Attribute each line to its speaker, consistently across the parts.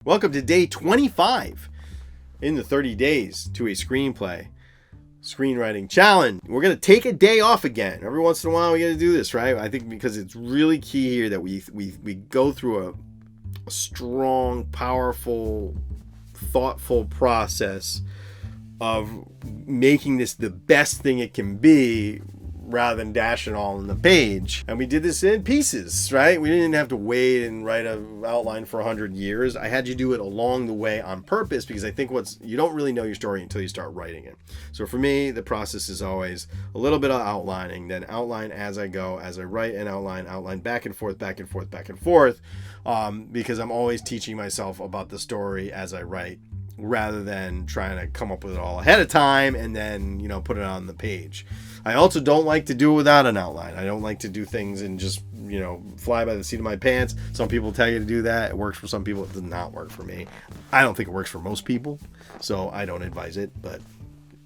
Speaker 1: Welcome to day 25 in the 30 days to a screenplay screenwriting challenge. We're going to take a day off again. Every once in a while we got to do this, right? I think because it's really key here that we go through a strong, powerful, thoughtful process of making this the best thing it can be rather than dashing all on the page. And we did this in pieces, right? We didn't have to wait and write an outline for 100 years. I had you do it along the way on purpose because I think you don't really know your story until you start writing it. So for me, the process is always a little bit of outlining, then outline as I go, as I write and outline back and forth, because I'm always teaching myself about the story as I write, rather than trying to come up with it all ahead of time and then, put it on the page. I also don't like to do it without an outline. I don't like to do things and just, fly by the seat of my pants. Some people tell you to do that. It works for some people. It does not work for me. I don't think it works for most people, so I don't advise it. But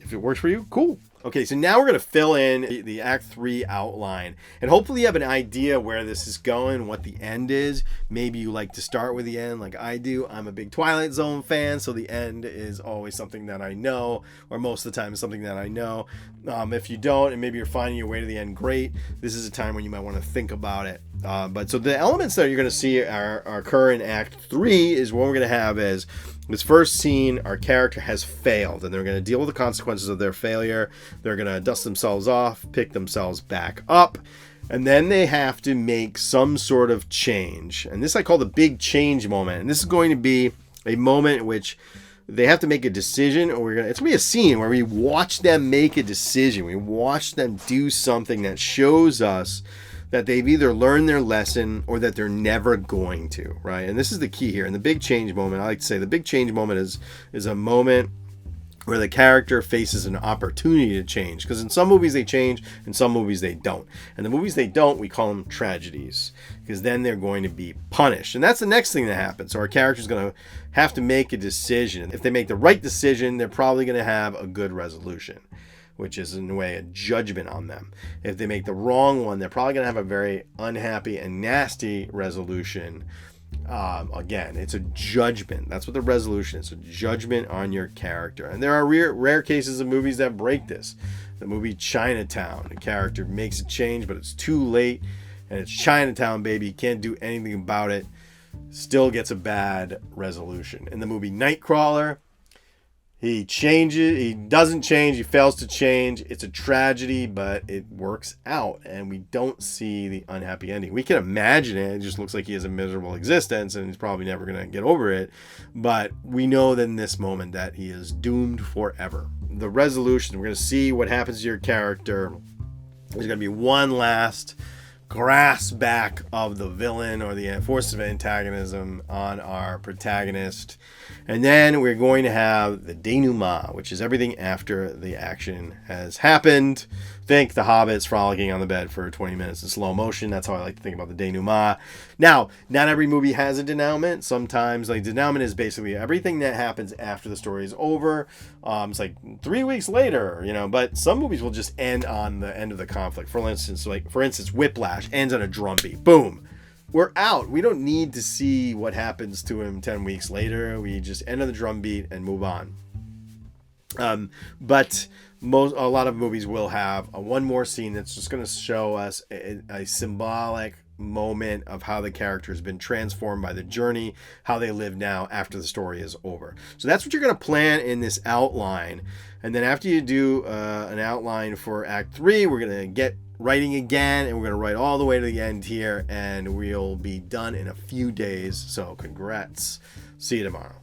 Speaker 1: if it works for you, cool. Okay, so now we're going to fill in the Act 3 outline. And hopefully you have an idea where this is going, what the end is. Maybe you like to start with the end like I do. I'm a big Twilight Zone fan, so the end is always something that I know, or most of the time is something that I know. If you don't, and maybe you're finding your way to the end, great. This is a time when you might want to think about it. But so the elements that you're going to see are occur in Act 3 is what we're going to have as this first scene. Our character has failed, and they're going to deal with the consequences of their failure. They're going to dust themselves off, pick themselves back up, and then they have to make some sort of change. And this I call the big change moment. And this is going to be a moment in which they have to make a decision, or it's going to be a scene where we watch them make a decision. We watch them do something that shows us that they've either learned their lesson or that they're never going to, right? And this is the key here. And the big change moment, I like to say the big change moment is a moment where the character faces an opportunity to change. Because in some movies they change, in some movies they don't. And the movies they don't, we call them tragedies, because then they're going to be punished. And that's the next thing that happens. So our character's going to have to make a decision. If they make the right decision, they're probably going to have a good resolution, which is in a way a judgment on them. If they make the wrong one, they're probably going to have a very unhappy and nasty resolution. Again, it's a judgment. That's what the resolution is, a judgment on your character. And there are rare cases of movies that break this. The movie Chinatown, the character makes a change, but it's too late, and it's Chinatown, baby. You can't do anything about it. Still gets a bad resolution. In the movie Nightcrawler, he changes, he doesn't change, he fails to change. It's a tragedy, but it works out, and we don't see the unhappy ending. We can imagine it. It just looks like he has a miserable existence, and he's probably never going to get over it. But we know that in this moment that he is doomed forever. The resolution, we're going to see what happens to your character. There's going to be one last grasp back of the villain or the force of antagonism on our protagonist. And then we're going to have the denouement, which is everything after the action has happened. Think the hobbits frolicking on the bed for 20 minutes in slow motion. That's how I like to think about the denouement. Now, not every movie has a denouement. Sometimes, denouement is basically everything that happens after the story is over. It's like 3 weeks later, but some movies will just end on the end of the conflict. For instance, Whiplash ends on a drumbeat. Boom. We're out. We don't need to see what happens to him 10 weeks later. We just end on the drum beat and move on. But a lot of movies will have one more scene that's just going to show us a symbolic moment of how the character has been transformed by the journey, how they live now after the story is over. So that's what you're going to plan in this outline. And then after you do an outline for Act 3, we're going to get writing again, and we're going to write all the way to the end here, and we'll be done in a few days. So congrats. See you tomorrow.